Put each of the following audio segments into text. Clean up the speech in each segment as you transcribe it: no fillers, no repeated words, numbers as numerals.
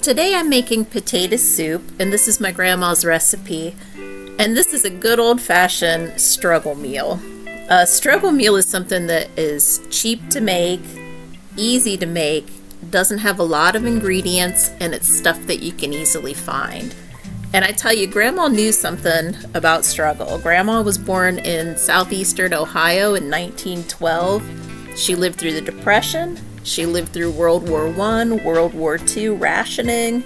Today I'm making potato soup, and this is my grandma's recipe. And this is a good old-fashioned struggle meal. A struggle meal is something that is cheap to make, easy to make, doesn't have a lot of ingredients, and it's stuff that you can easily find. And I tell you, Grandma knew something about struggle. Grandma was born in Southeastern Ohio in 1912. She lived through the Depression. She lived through World War I, World War II rationing,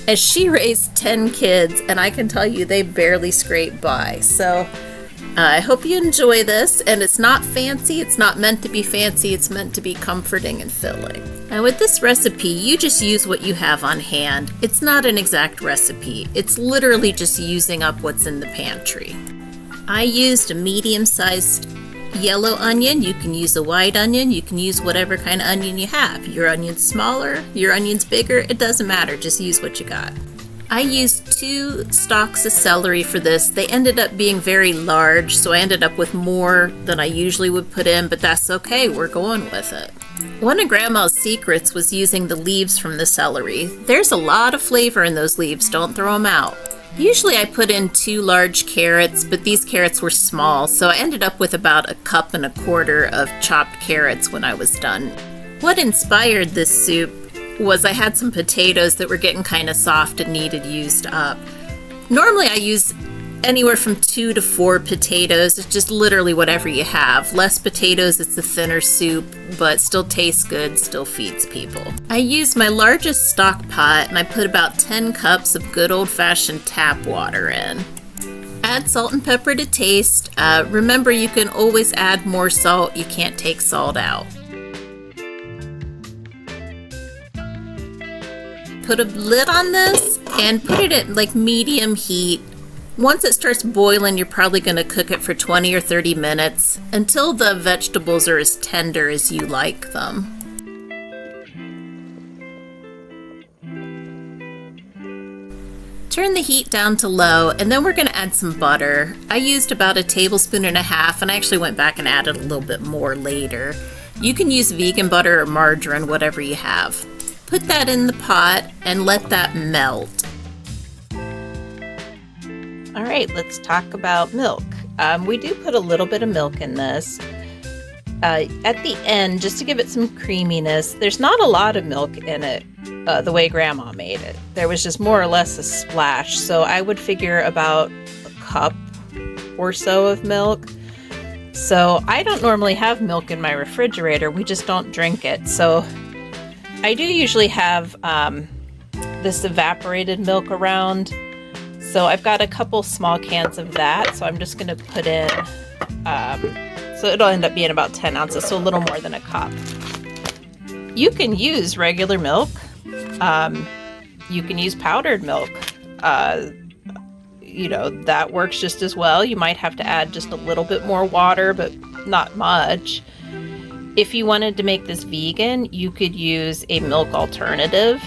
and she raised 10 kids, and I can tell you they barely scraped by. So I hope you enjoy this, and it's not fancy, it's not meant to be fancy, it's meant to be comforting and filling. Now with this recipe, you just use what you have on hand. It's not an exact recipe, it's literally just using up what's in the pantry. I used a medium-sized yellow onion. You can use a white onion, you can use whatever kind of onion you have. Your onion's smaller, your onion's bigger, it doesn't matter, just use what you got. I used 2 stalks of celery for this. They ended up being very large, so I ended up with more than I usually would put in, but that's okay, we're going with it. One of Grandma's secrets was using the leaves from the celery. There's a lot of flavor in those leaves, don't throw them out. Usually I put in 2 large carrots, but these carrots were small, so I ended up with about 1.25 cups of chopped carrots when I was done. What inspired this soup was I had some potatoes that were getting kind of soft and needed used up. Normally I use anywhere from 2 to 4 potatoes. It's just literally whatever you have. Less potatoes, it's a thinner soup, but still tastes good, still feeds people. I used my largest stock pot and I put about 10 cups of good old-fashioned tap water in. Add salt and pepper to taste. Remember, you can always add more salt. You can't take salt out. Put a lid on this and put it at like medium heat. Once it starts boiling, you're probably going to cook it for 20 or 30 minutes until the vegetables are as tender as you like them. Turn the heat down to low, and then we're going to add some butter. I used about 1.5 tablespoons, and I actually went back and added a little bit more later. You can use vegan butter or margarine, whatever you have. Put that in the pot and let that melt. All right, let's talk about milk. We do put a little bit of milk in this. At the end, just to give it some creaminess, there's not a lot of milk in it the way Grandma made it. There was just more or less a splash, so I would figure about 1 cup or so of milk. So I don't normally have milk in my refrigerator, we just don't drink it. So I do usually have this evaporated milk around. So I've got a couple small cans of that, so I'm just going to put in, so it'll end up being about 10 ounces, so a little more than 1 cup. You can use regular milk. You can use powdered milk. That works just as well. You might have to add just a little bit more water, but not much. If you wanted to make this vegan, you could use a milk alternative.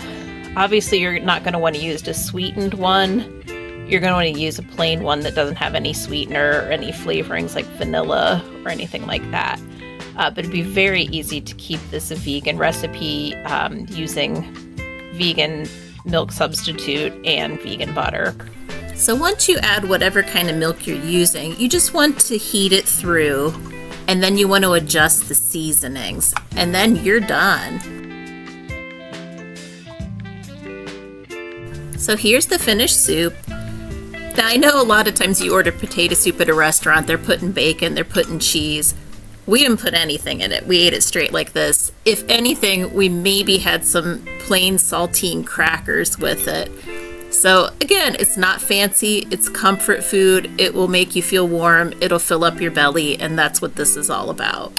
Obviously, you're not going to want to use a sweetened one. You're going to want to use a plain one that doesn't have any sweetener or any flavorings like vanilla or anything like that. But it'd be very easy to keep this a vegan recipe using vegan milk substitute and vegan butter. So once you add whatever kind of milk you're using, you just want to heat it through, and then you want to adjust the seasonings, and then you're done. So here's the finished soup. Now I know a lot of times you order potato soup at a restaurant, they're putting bacon, they're putting cheese. We didn't put anything in it. We ate it straight like this. If anything, we maybe had some plain saltine crackers with it. So again, it's not fancy, it's comfort food, it will make you feel warm, it'll fill up your belly, and that's what this is all about.